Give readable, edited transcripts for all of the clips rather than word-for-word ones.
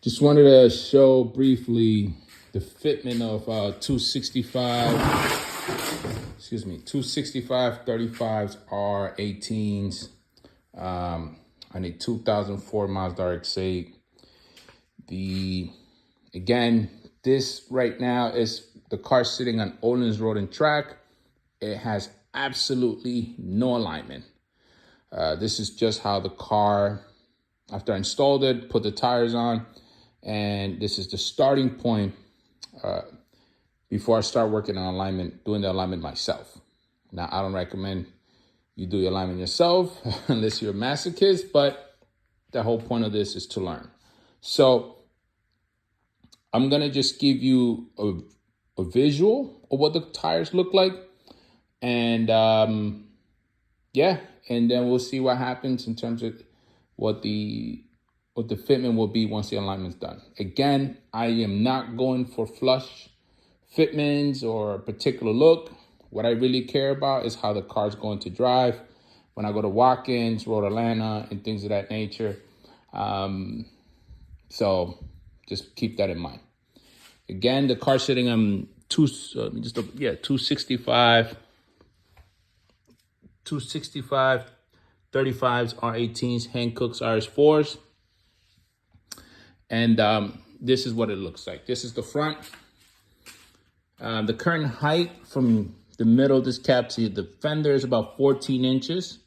Just wanted to show briefly the fitment of 265 35s R18s on a 2004 Mazda RX8. Again, this right now is the car sitting on Ohlins Road Track. It has absolutely no alignment. This is just how the car, after I installed it, put the tires on, and this is the starting point before I start working on alignment, doing the alignment myself. Now, I don't recommend you do your alignment yourself unless you're a masochist, but the whole point of this is to learn. So I'm gonna just give you a visual of what the tires look like, and yeah, and then we'll see what happens in terms of what the fitment will be once the alignment's done. Again, I am not going for flush fitments or a particular look. What I really care about is how the car's going to drive when I go to walk-ins, road Atlanta, and things of that nature. So just keep that in mind. Again, the car's sitting on 265 35s R18s, Hancooks RS4s. And this is what it looks like. This is the front. The current height from the middle of this cap to the fender is about 14 inches.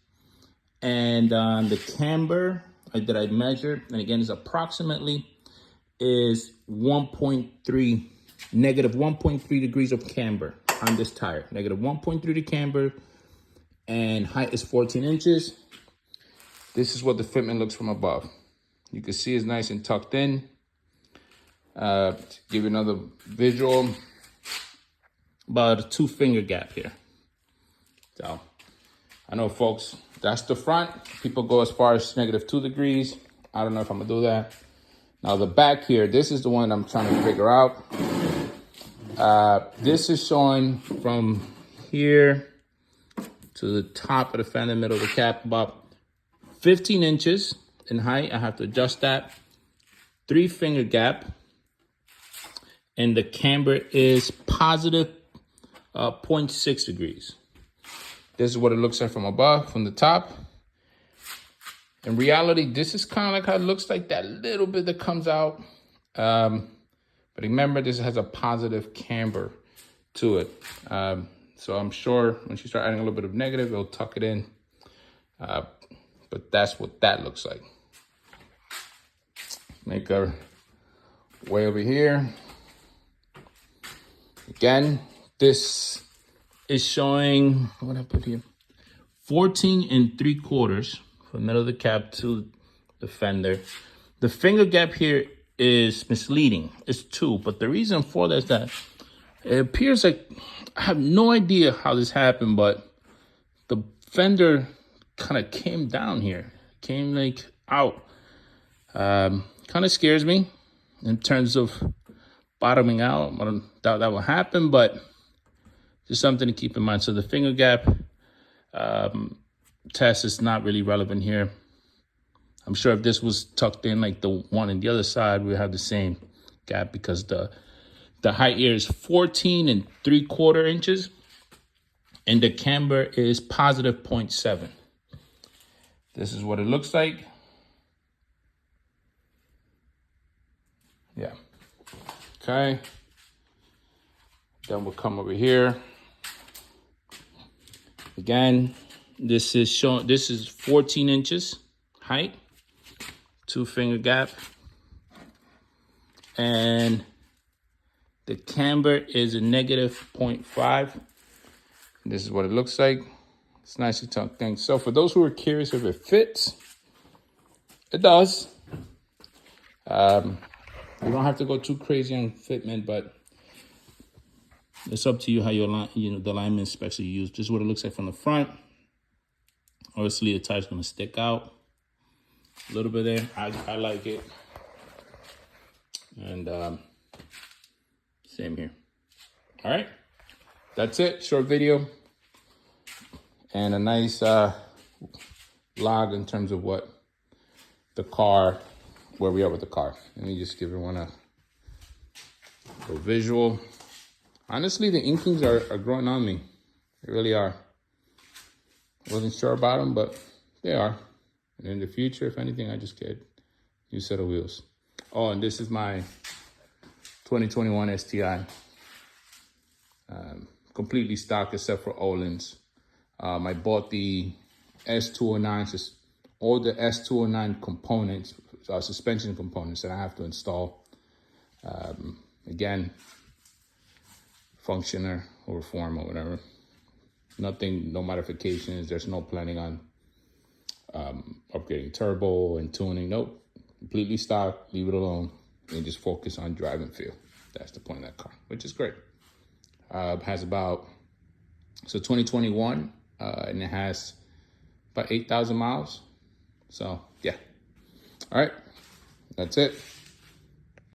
And the camber that I measured, and again, is approximately, is negative 1.3 degrees of camber on this tire. Negative 1.3 to camber, and height is 14 inches. This is what the fitment looks from above. You can see it's nice and tucked in. To give you another visual, about a 2-finger gap here. So I know, folks, that's the front. People go as far as negative 2 degrees. I don't know if I'm gonna do that. Now the back here, this is the one I'm trying to figure out. This is showing from here to the top of the fender, middle of the cap, about 15 inches in height. I have to adjust that. 3-finger gap. And the camber is positive 0.6 degrees. This is what it looks like from above, from the top. In reality, this is kind of like how it looks like, that little bit that comes out. But remember, this has a positive camber to it. So I'm sure once you start adding a little bit of negative, it'll tuck it in. But that's what that looks like. Make our way over here. Again, this is showing, what I put here, 14 3/4 from the middle of the cap to the fender. The finger gap here is misleading. It's 2, but the reason for that is that it appears like, I have no idea how this happened, but the fender kind of came down here, came like out. Kind of scares me in terms of bottoming out. I don't doubt that will happen, but just something to keep in mind. So the finger gap test is not really relevant here. I'm sure if this was tucked in like the one on the other side, we have the same gap, because the height here is 14 3/4 inches, and the camber is positive 0.7. This is what it looks like. Yeah. Okay. Then we'll come over here. Again, this is 14 inches height, 2-finger gap, and the camber is a negative 0.5. This is what it looks like. It's nicely tucked in. So for those who are curious if it fits, it does. You don't have to go too crazy on fitment, but it's up to you how you align, the alignment specs you use. This is what it looks like from the front. Obviously, the tire's gonna stick out a little bit there. I like it. And same here. All right, that's it. Short video and a nice log in terms of what the car where we are with the car. Let me just give everyone a visual. Honestly, the Inklings are growing on me. They really are. Wasn't sure about them, but they are. And in the future, if anything, I just get a new set of wheels. Oh, and this is my 2021 STI. Completely stock except for Ohlins. I bought the S209, all the S209 components, suspension components that I have to install. Again, functioner or form or whatever. Nothing, no modifications. There's no planning on upgrading turbo and tuning. Nope, completely stock, leave it alone, and just focus on drive and feel. That's the point of that car, which is great. Has about, 2021, and it has about 8,000 miles. So yeah, all right, that's it.